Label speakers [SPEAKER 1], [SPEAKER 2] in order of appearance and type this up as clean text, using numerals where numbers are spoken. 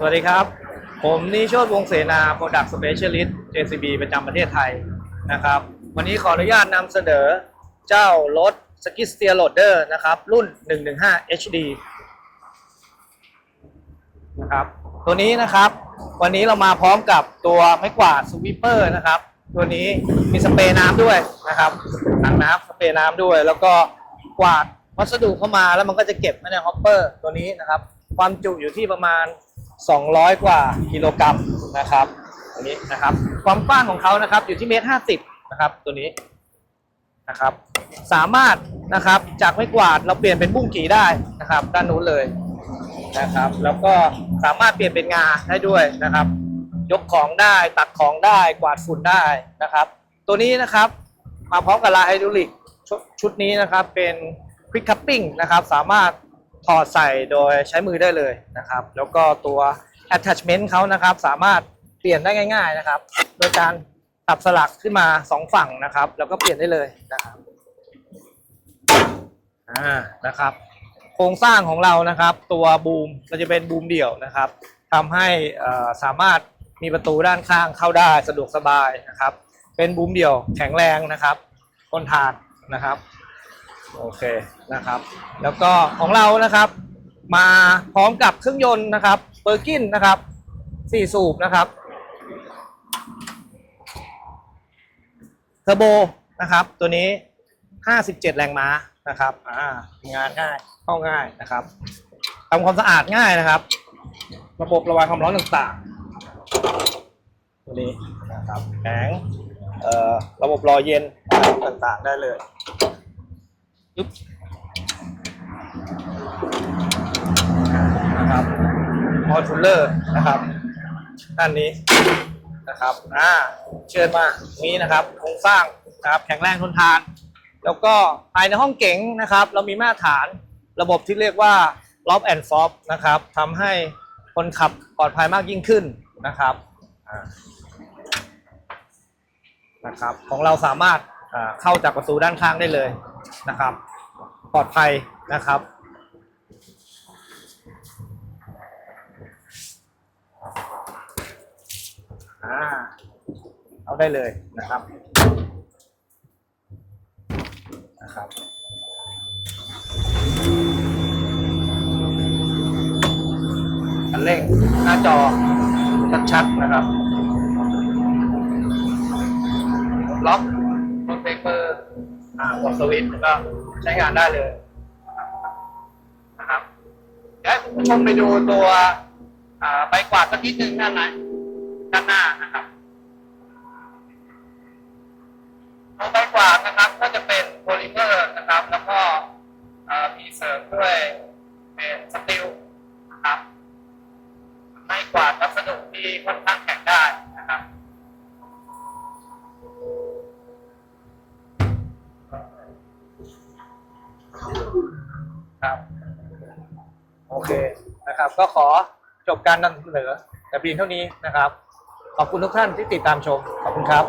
[SPEAKER 1] วัสดีครับผมนิโชติวงศ์เสนา Product Specialist JCB ประจำประเทศไทยนะครับวันนี้ขออนุญาตนำเสนอเจ้ารถ Skid Steer Loader นะครับรุ่น 115 HD นะครับตัวนี้นะครับวันนี้เรามาพร้อมกับตัวไม้กวาดสวีปเปอร์นะครับตัวนี้มีสเปรย์น้ำด้วยนะครับถังน้ำสเปรย์น้ำด้วยแล้วก็กวาดวัสดุเข้ามาแล้วมันก็จะเก็บไว้ในฮอปเปอร์ตัวนี้นะครับความจุอยู่ที่ประมาณ200 กว่ากิโลกรัมนะครับตัวนี้นะครับความกว้างของเขานะครับอยู่ที่1.50 เมตรนะครับตัวนี้นะครับสามารถนะครับจากไม้กวาดเราเปลี่ยนเป็นบุ้งกี่ได้นะครับด้านนู้นเลยนะครับแล้วก็สามารถเปลี่ยนเป็นงาได้ด้วยนะครับยกของได้ตักของได้กวาดฝุ่นได้นะครับตัวนี้นะครับมาพร้อมกับลายไฮดรอลิกชุดนี้นะครับเป็น Quick Cupping นะครับสามารถถอดใส่โดยใช้มือได้เลยนะครับแล้วก็ตัว attachment เขานะครับสามารถเปลี่ยนได้ง่ายๆนะครับโดยการตัดสลักขึ้นมา2ฝั่งนะครับแล้วก็เปลี่ยนได้เลยนะครับนะครับโครงสร้างของเรานะครับตัวบูมเราจะเป็นบูมเดี่ยวนะครับทำให้สามารถมีประตูด้านข้างเข้าได้สะดวกสบายนะครับเป็นบูมเดี่ยวแข็งแรงนะครับทนทานนะครับโอเคนะครับแล้วก็ของเรานะครับมาพร้อมกับเครื่องยนต์นะครับเปอร์กินนะครับ4 สูบนะครับเทอร์โบนะครับตัวนี้57 แรงม้านะครับงานง่ายเข้าง่ายนะครับทำความสะอาดง่ายนะครับระบบระบายความร้อนต่างๆตัวนี้นะครับแข็งระบบรอเย็นต่างๆได้เลยนะครับมอทูลเลอร์นะครับด้านนี้นะครับเชิญมานี้นะครับโครงสร้างนะครับแข็งแรงทนทานแล้วก็ภายในห้องเก๋งนะครับเรามีมาตรฐานระบบที่เรียกว่า Lock and Fob นะครับทำให้คนขับปลอดภัยมากยิ่งขึ้นนะครับของเราสามารถเข้าจากประตูด้านข้างได้เลยนะครับปลอดภัยนะครับเอาได้เลยนะครับคันเร่งหน้าจอชัดๆนะครับล็อกรถเบรกเกอร์กดสวิตช์ก็ใช้งานได้เลยนะครับเดี๋ยวคุณผู้ชมไปดูตัวใบกวาดสักนิดนึงด้านหน้านะครับตัวใบกวาดนะครับก็จะเป็นโพลิเมอร์นะครับแล้วก็มีเสริมด้วยเป็นสตีลนะครับใบกวาดวัสดุที่ค่อนข้างแข็งได้นะครับครับโอเคนะครับก็ขอจบการนำเสนอแต่เพียงเท่านี้นะครับขอบคุณทุกท่านที่ติดตามชมขอบคุณครับ